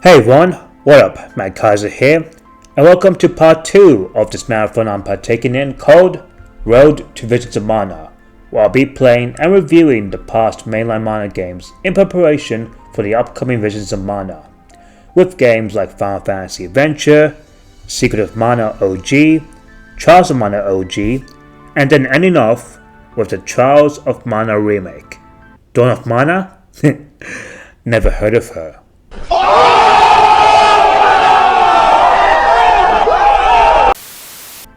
Hey everyone, what up? Matt Kaiser here, and welcome to part 2 of this marathon I'm partaking in called Road to Visions of Mana, where I'll be playing and reviewing the past mainline Mana games in preparation for the upcoming Visions of Mana, with games like Final Fantasy Adventure, Secret of Mana OG, Trials of Mana OG, and then ending off with the Trials of Mana remake. Dawn of Mana? Never heard of her.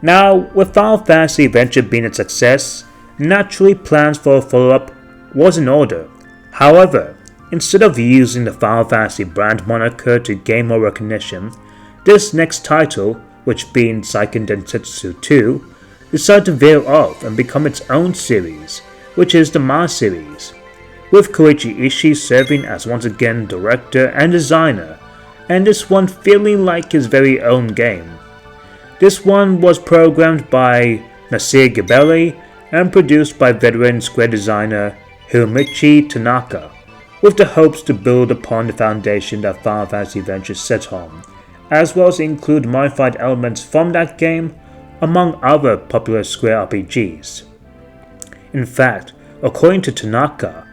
Now, with Final Fantasy Adventure being a success, naturally plans for a follow-up was in order. However, instead of using the Final Fantasy brand moniker to gain more recognition, this next title, which being Seiken Densetsu 2, decided to veer off and become its own series, which is the Mana series, with Koichi Ishii serving as once again director and designer, and this one feeling like his very own game. This one was programmed by Nasir Gebeli and produced by veteran Square designer Hiromichi Tanaka, with the hopes to build upon the foundation that Final Fantasy Adventure set on, as well as include modified elements from that game, among other popular Square RPGs. In fact, according to Tanaka,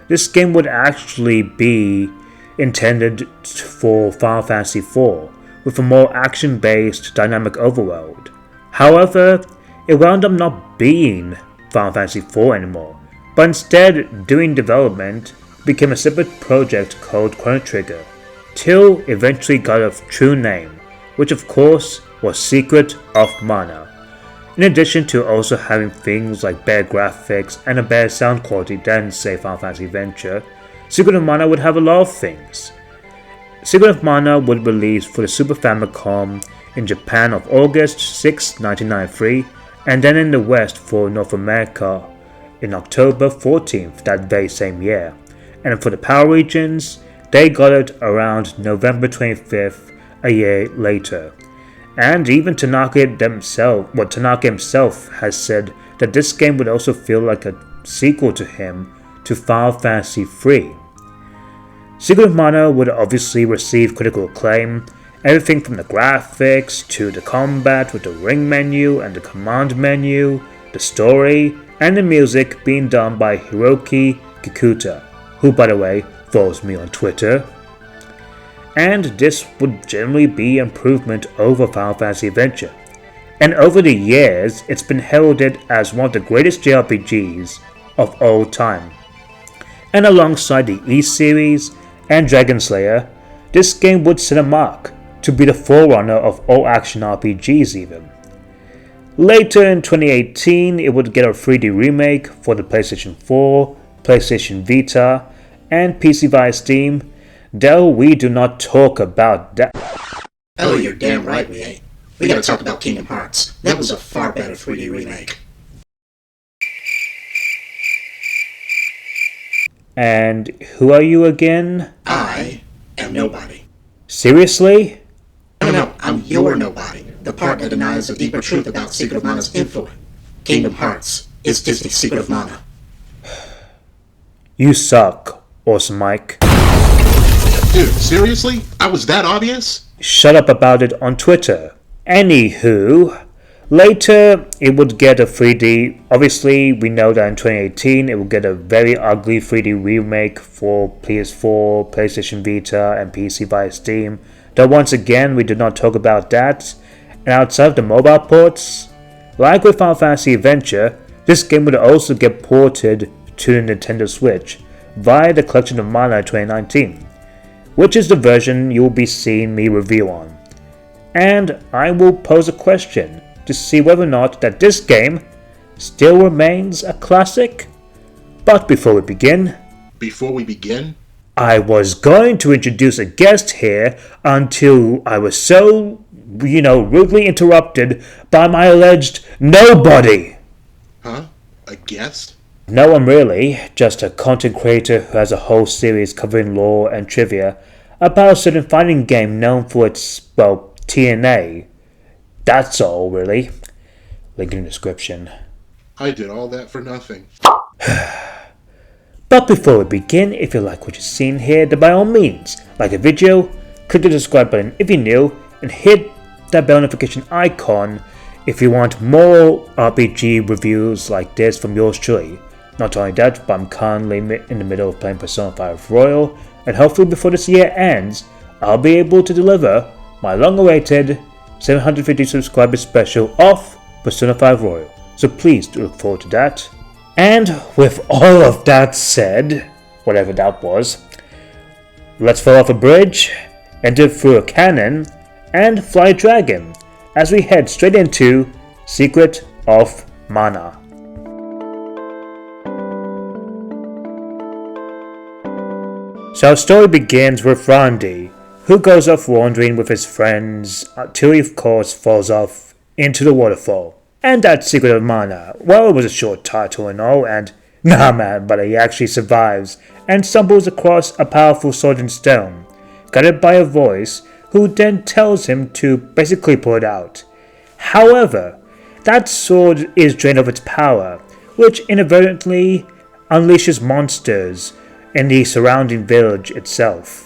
this game would actually be intended for Final Fantasy IV, with a more action-based dynamic overworld. However, it wound up not being Final Fantasy IV anymore, but instead, during development, became a separate project called Chrono Trigger, till eventually got a true name, which of course was Secret of Mana. In addition to also having things like better graphics and a better sound quality than, say, Final Fantasy Adventure, Secret of Mana would have a lot of things. Secret of Mana would release for the Super Famicom in Japan of August 6, 1993, and then in the West for North America in October 14th that very same year, and for the PAL regions, they got it around November 25th a year later. And even Tanaka himself has said that this game would also feel like a sequel to him to Final Fantasy III. Secret of Mana would obviously receive critical acclaim, everything from the graphics to the combat with the ring menu and the command menu, the story, and the music being done by Hiroki Kikuta, who by the way follows me on Twitter. And this would generally be improvement over Final Fantasy Adventure, and over the years it's been heralded as one of the greatest JRPGs of all time. And alongside the E series and Dragon Slayer, this game would set a mark to be the forerunner of all action RPGs even. Later in 2018, it would get a 3D remake for the PlayStation 4, PlayStation Vita, and PC via Steam, though we do not talk about that. Oh, you're damn right we ain't. We gotta talk about Kingdom Hearts. That was a far better 3D remake. And who are you again? I am nobody. Seriously? No, I'm your nobody. The part that denies the deeper truth about Secret of Mana's influence. Kingdom Hearts is Disney's Secret of Mana. You suck, Awesmic1. Dude, seriously? I was that obvious? Shut up about it on Twitter. Anywho, later it would get a 3D. Obviously, we know that in 2018 it will get a very ugly 3D remake for PS4, PlayStation Vita, and PC via Steam. Though once again, we did not talk about that. And outside of the mobile ports, like with Final Fantasy Adventure, this game would also get ported to the Nintendo Switch via the Collection of Mana 2019, which is the version you will be seeing me review on. And I will pose a question to see whether or not that this game still remains a classic. But before we begin, I was going to introduce a guest here until I was so, rudely interrupted by my alleged nobody. Huh? A guest? No one really, just a content creator who has a whole series covering lore and trivia about a certain fighting game known for its, TNA. That's all, really. Link in the description. I did all that for nothing. But before we begin, if you like what you've seen here, then by all means, like the video, click the subscribe button if you're new, and hit that bell notification icon if you want more RPG reviews like this from yours truly. Not only that, but I'm currently in the middle of playing Persona 5 Royal, and hopefully before this year ends, I'll be able to deliver my long-awaited 750 subscribers special of Persona 5 Royal. So please do look forward to that. And with all of that said, whatever that was, let's fall off a bridge, enter through a cannon, and fly a dragon as we head straight into Secret of Mana. So our story begins with Randy, who goes off wandering with his friends until he of course falls off into the waterfall. And that's Secret of Mana. Well, it was a short title and all, and nah man, but he actually survives and stumbles across a powerful sword and stone, guided by a voice who then tells him to basically pull it out. However, that sword is drained of its power, which inadvertently unleashes monsters in the surrounding village itself.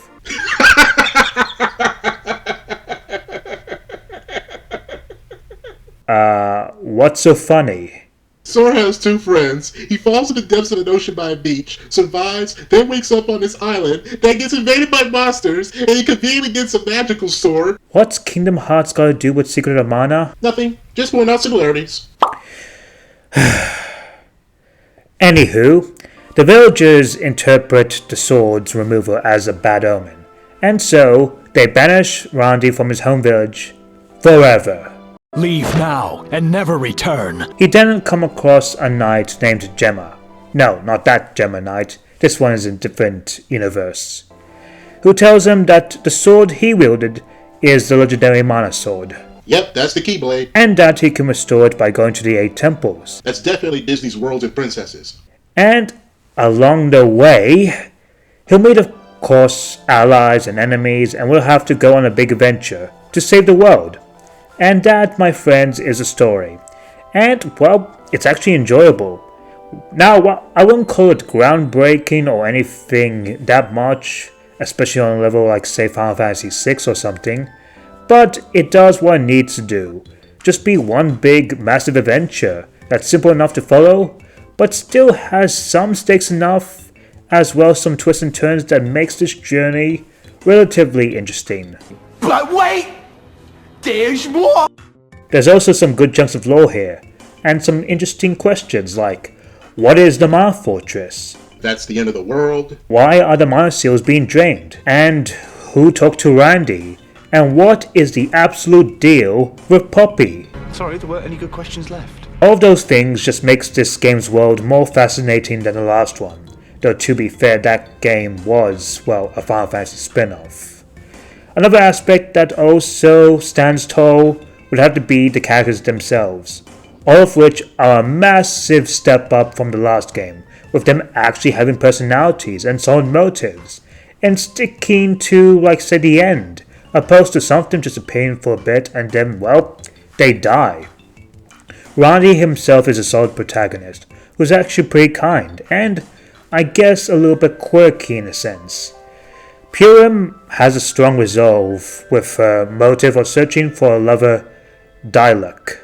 What's so funny? Sora has two friends. He falls in the depths of an ocean by a beach, survives, then wakes up on this island that gets invaded by monsters, and he conveniently gets a magical sword. What's Kingdom Hearts got to do with Secret of Mana? Nothing. Just point out similarities. Anywho, the villagers interpret the sword's removal as a bad omen, and so they banish Randy from his home village forever. Leave now and never return. He then come across a knight named Gemma. No, not that Gemma knight. This one is in a different universe. Who tells him that the sword he wielded is the legendary Mana sword. Yep, that's the Keyblade. And that he can restore it by going to the 8 temples. That's definitely Disney's Worlds and Princesses. And along the way, he'll meet of course allies and enemies and will have to go on a big adventure to save the world. And that, my friends, is a story. And, well, it's actually enjoyable. Now, I wouldn't call it groundbreaking or anything that much, especially on a level like, say, Final Fantasy VI or something, but it does what it needs to do. Just be one big, massive adventure that's simple enough to follow, but still has some stakes enough, as well as some twists and turns that makes this journey relatively interesting. But wait! There's more! There's also some good chunks of lore here, and some interesting questions like, what is the Mana Fortress? That's the end of the world. Why are the Mana Seals being drained? And who talked to Randy? And what is the absolute deal with Poppy? Sorry, there weren't any good questions left. All of those things just makes this game's world more fascinating than the last one, though to be fair that game was, well, a Final Fantasy spin-off. Another aspect that also stands tall would have to be the characters themselves, all of which are a massive step up from the last game, with them actually having personalities and solid motives, and sticking to, like say, the end, opposed to something just appearing for a bit and then, well, they die. Randy himself is a solid protagonist, who's actually pretty kind, and I guess a little bit quirky in a sense. Purim has a strong resolve, with her motive of searching for a lover, Diluc.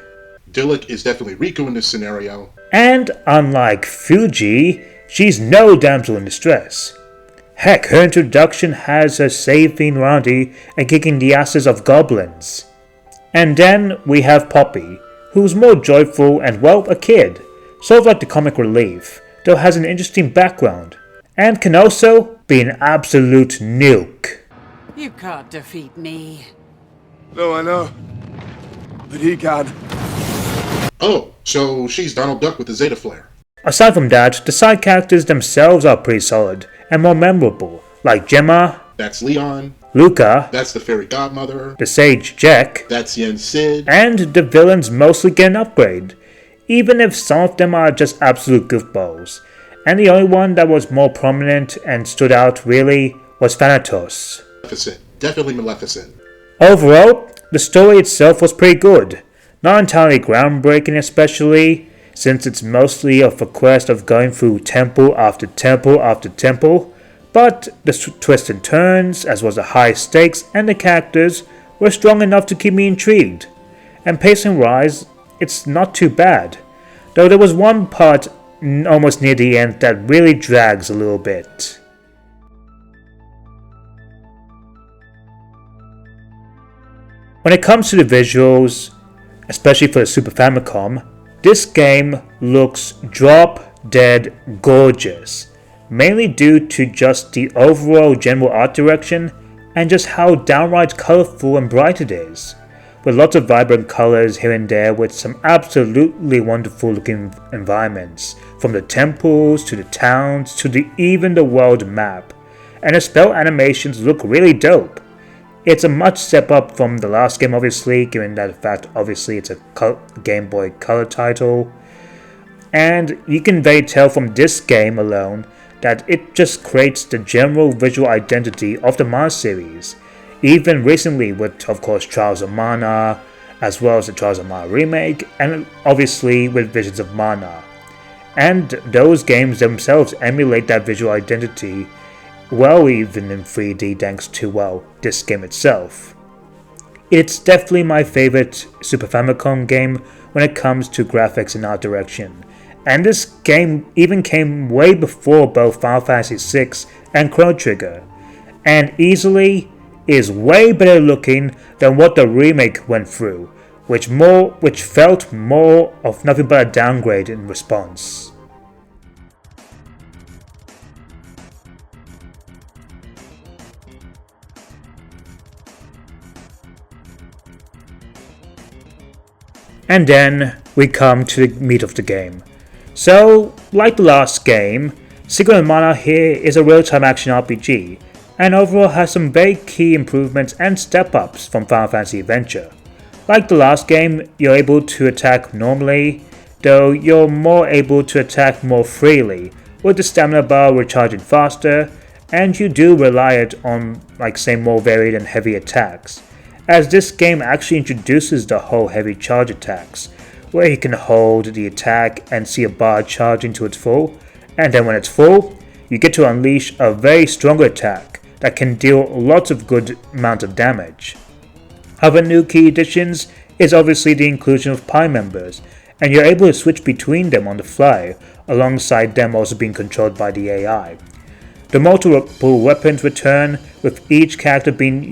Diluc is definitely Riku in this scenario. And unlike Fuji, she's no damsel in distress. Heck, her introduction has her saving Randy and kicking the asses of goblins. And then we have Poppy, who's more joyful and, well, a kid, sort of like the comic relief, though has an interesting background, and can also be an absolute nuke. You can't defeat me. No, I know. But he can. Oh, so she's Donald Duck with the Zeta Flare. Aside from that, the side characters themselves are pretty solid and more memorable, like Gemma, That's Leon. Luca, That's the fairy godmother. the sage Jack, That's Yen Sid. and the villains mostly get an upgrade, even if some of them are just absolute goofballs. And the only one that was more prominent and stood out really was Thanatos. Maleficent. Definitely Maleficent. Overall, the story itself was pretty good. Not entirely groundbreaking, especially since it's mostly of a quest of going through temple after temple after temple, But the twists and turns, as well as the high stakes and the characters, were strong enough to keep me intrigued. And pacing-wise, it's not too bad, though there was one part almost near the end that really drags a little bit. When it comes to the visuals, especially for the Super Famicom, this game looks drop-dead gorgeous, mainly due to just the overall general art direction and just how downright colourful and bright it is, with lots of vibrant colours here and there with some absolutely wonderful looking environments, from the temples to the towns to even the world map, and the spell animations look really dope. It's a much step up from the last game, obviously, given that the fact obviously it's a Game Boy Color title, and you can very tell from this game alone that it just creates the general visual identity of the Mana series, even recently with, of course, Trials of Mana, as well as the Trials of Mana remake, and obviously with Visions of Mana. And those games themselves emulate that visual identity well, even in 3D thanks to, well, this game itself. It's definitely my favorite Super Famicom game when it comes to graphics and art direction, and this game even came way before both Final Fantasy VI and Chrono Trigger, and easily is way better looking than what the remake went through, which felt more of nothing but a downgrade in response. And then we come to the meat of the game. So, like the last game, Secret of Mana here is a real-time action RPG, and overall has some very key improvements and step-ups from Final Fantasy Adventure. Like the last game, you're able to attack normally, though you're more able to attack more freely, with the stamina bar recharging faster, and you do rely on, more varied and heavy attacks, as this game actually introduces the whole heavy charge attacks, where you can hold the attack and see a bar charging to its full, and then when it's full, you get to unleash a very strong attack that can deal lots of good amount of damage. Other new key additions is obviously the inclusion of Pi members, and you're able to switch between them on the fly, alongside them also being controlled by the AI. The multiple weapons return, with each character being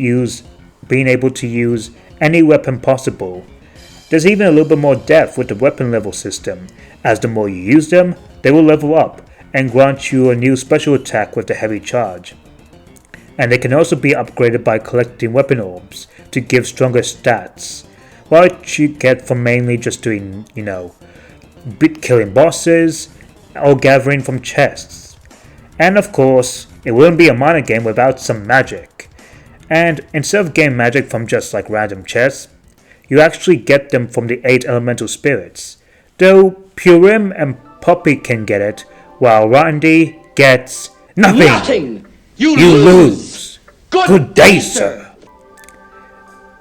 able to use any weapon possible. There's even a little bit more depth with the weapon level system, as the more you use them, they will level up and grant you a new special attack with the heavy charge. And they can also be upgraded by collecting weapon orbs to give stronger stats, which you get from mainly just doing, killing bosses or gathering from chests. And of course, it wouldn't be a Mana game without some magic. And instead of getting magic from just random chests, you actually get them from the 8 elemental spirits, though Purim and Poppy can get it, while Randy gets nothing! You lose! Good day, sir!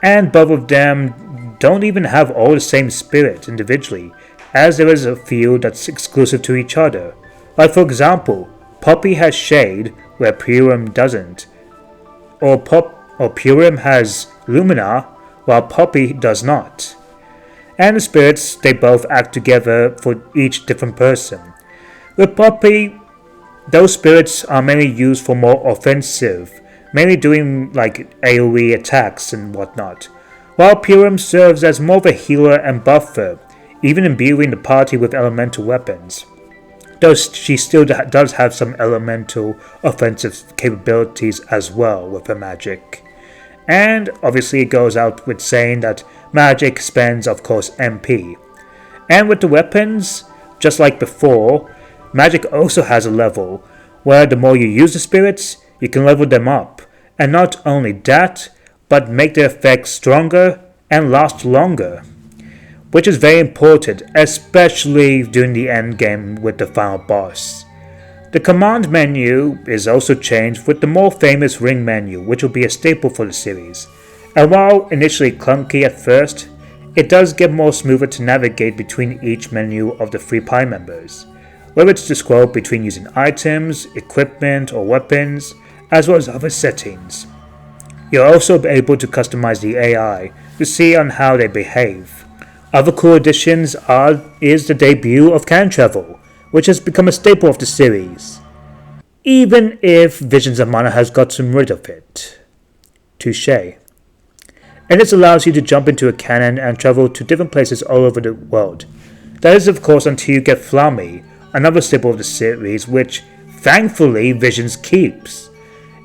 And both of them don't even have all the same spirit individually, as there is a few that's exclusive to each other. Like for example, Poppy has Shade, where Purim doesn't, or Purim has Lumina, while Poppy does not. And the spirits, they both act together for each different person. With Poppy, those spirits are mainly used for more offensive, mainly doing AoE attacks and whatnot, while Purim serves as more of a healer and buffer, even imbuing the party with elemental weapons, though she still does have some elemental offensive capabilities as well with her magic. And obviously it goes out with saying that magic spends, of course, MP. And with the weapons, just like before, magic also has a level, where the more you use the spirits, you can level them up. And not only that, but make their effects stronger and last longer, which is very important, especially during the end game with the final boss. The command menu is also changed with the more famous ring menu, which will be a staple for the series, and while initially clunky at first, it does get more smoother to navigate between each menu of the 3 Pi members. whether it's to scroll between using items, equipment, or weapons, as well as other settings. You're also able to customize the AI to see on how they behave. Other cool additions is the debut of Can Travel, which has become a staple of the series, even if Visions of Mana has gotten rid of it. Touché. And this allows you to jump into a cannon and travel to different places all over the world. That is of course until you get Flammy, another staple of the series which, thankfully, Visions keeps.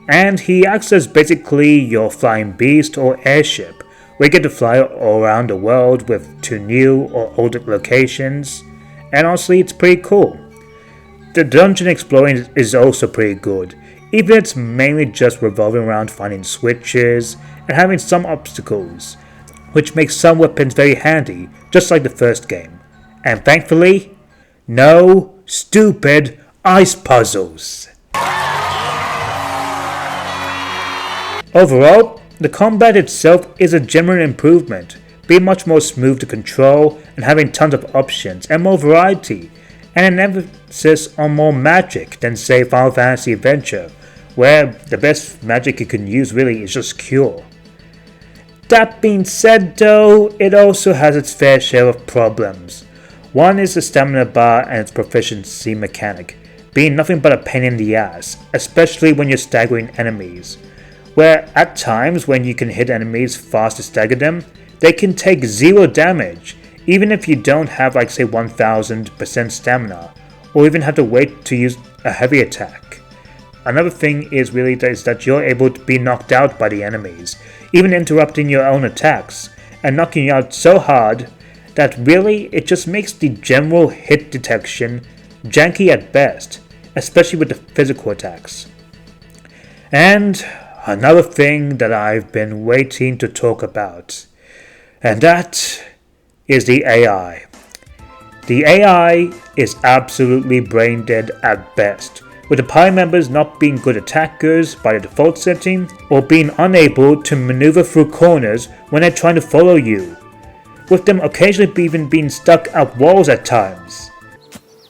And he acts as basically your flying beast or airship, where you get to fly all around the world with to new or older locations, and honestly it's pretty cool. The dungeon exploring is also pretty good, even if it's mainly just revolving around finding switches and having some obstacles, which makes some weapons very handy, just like the first game. And thankfully, no stupid ice puzzles. Overall, the combat itself is a genuine improvement, being much more smooth to control and having tons of options and more variety, and an emphasis on more magic than say Final Fantasy Adventure, where the best magic you can use really is just Cure. That being said though, it also has its fair share of problems. One is the stamina bar and its proficiency mechanic, being nothing but a pain in the ass, especially when you're staggering enemies, where at times when you can hit enemies fast to stagger them, they can take 0 damage, even if you don't have like say 1000% stamina, or even have to wait to use a heavy attack. Another thing is really that you're able to be knocked out by the enemies, even interrupting your own attacks, and knocking you out so hard that really it just makes the general hit detection janky at best, especially with the physical attacks. And another thing that I've been waiting to talk about, and that is the AI. The AI is absolutely brain dead at best, with the party members not being good attackers by the default setting, or being unable to maneuver through corners when they're trying to follow you, with them occasionally even being stuck at walls at times.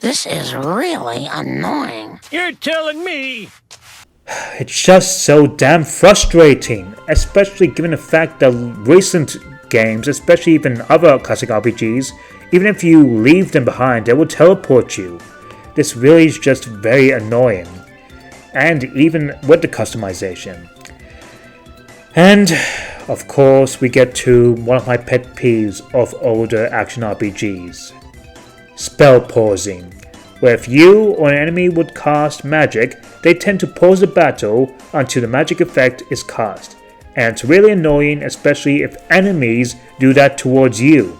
This is really annoying. You're telling me! It's just so damn frustrating, especially given the fact that recent games, especially even other classic RPGs, even if you leave them behind, they will teleport you. This really is just very annoying, and even with the customization. And of course we get to one of my pet peeves of older action RPGs. Spell pausing, where if you or an enemy would cast magic, they tend to pause the battle until the magic effect is cast, and it's really annoying, especially if enemies do that towards you.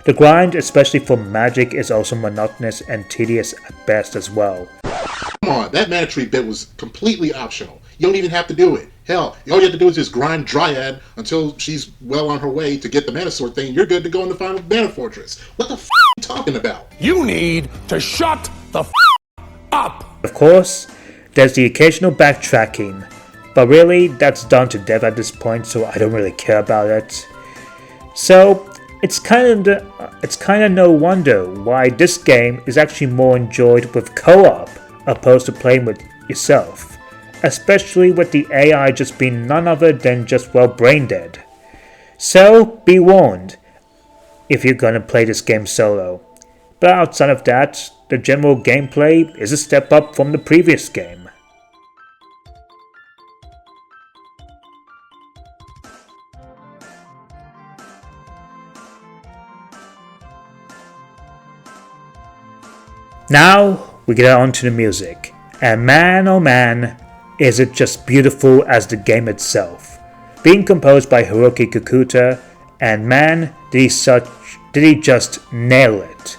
The grind, especially for magic, is also monotonous and tedious at best as well. Come on, that mana tree bit was completely optional. You don't even have to do it. Hell, all you have to do is just grind Dryad until she's well on her way to get the mana sword thing. You're good to go in the final mana fortress. What the f*** are you talking about? You need to shut the f*** up! Of course, there's the occasional backtracking, but really that's done to death at this point, so I don't really care about it. So it's kind of no wonder why this game is actually more enjoyed with co-op opposed to playing with yourself, especially with the AI just being none other than just well brain dead. So be warned if you're gonna play this game solo. But outside of that, the general gameplay is a step up from the previous game. Now we get on to the music, and man oh man, is it just beautiful as the game itself. Being composed by Hiroki Kikuta, and man did he just nail it.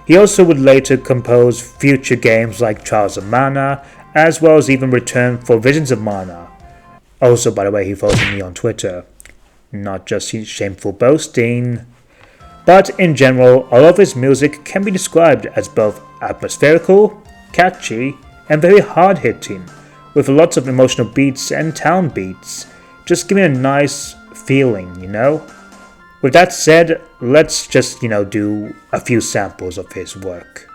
He also would later compose future games like Trials of Mana, as well as even return for Visions of Mana. Also, by the way, he follows me on Twitter. Not just shameful boasting. But in general, all of his music can be described as both atmospherical, catchy, and very hard-hitting, with lots of emotional beats and town beats, just giving a nice feeling, you know? With that said, let's just, do a few samples of his work.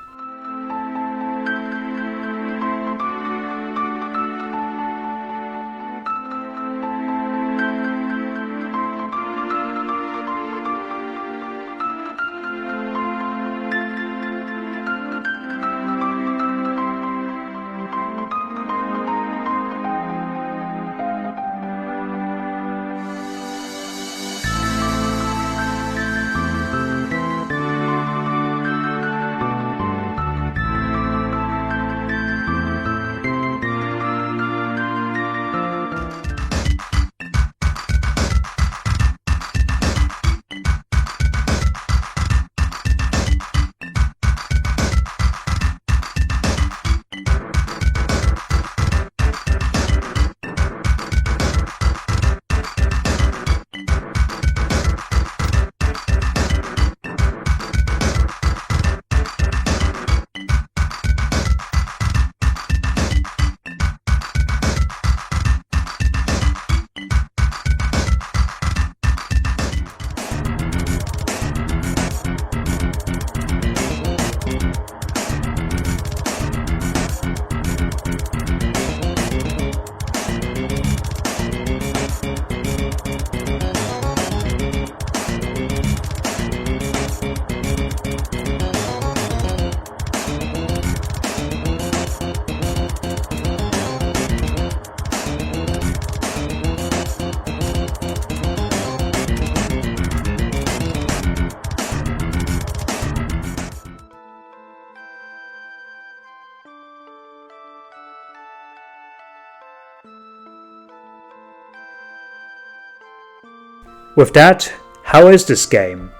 With that, how is this game?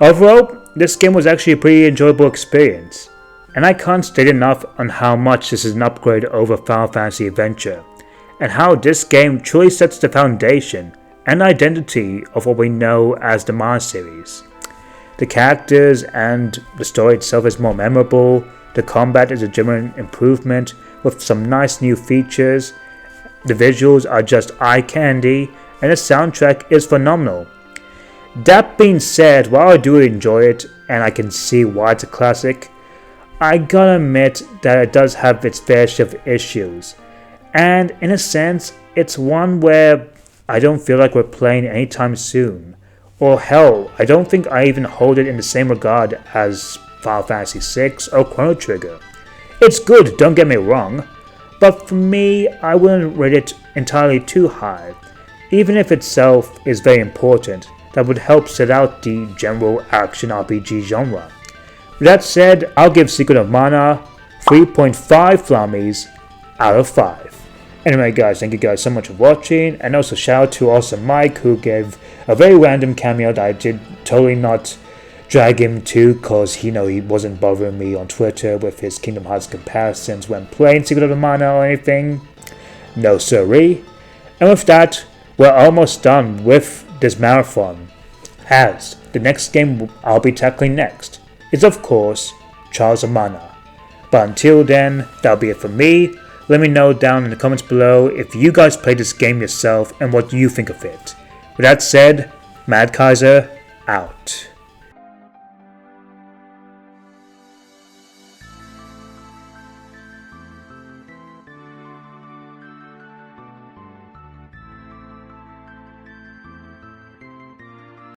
Overall, this game was actually a pretty enjoyable experience, and I can't state enough on how much this is an upgrade over Final Fantasy Adventure, and how this game truly sets the foundation and identity of what we know as the Mana series. The characters and the story itself is more memorable, the combat is a genuine improvement with some nice new features, the visuals are just eye candy, and the soundtrack is phenomenal. That being said, while I do enjoy it and I can see why it's a classic, I gotta admit that it does have its fair share of issues, and in a sense, it's one where I don't feel like we're playing anytime soon, or hell, I don't think I even hold it in the same regard as Final Fantasy VI or Chrono Trigger. It's good, don't get me wrong, but for me, I wouldn't rate it entirely too high, even if itself is very important. That would help set out the general action RPG genre. With that said, I'll give Secret of Mana 3.5 flammies out of 5. Anyway guys, thank you guys so much for watching, and also shout out to Awesmic1 who gave a very random cameo that I did totally not drag him to, cause he wasn't bothering me on Twitter with his Kingdom Hearts comparisons when playing Secret of Mana or anything. No siree. And with that, we're almost done with this marathon, as the next game I'll be tackling next is of course Trials of Mana. But until then, that'll be it for me. Let me know down in the comments below if you guys played this game yourself and what you think of it. With that said, Mad Kaiser out.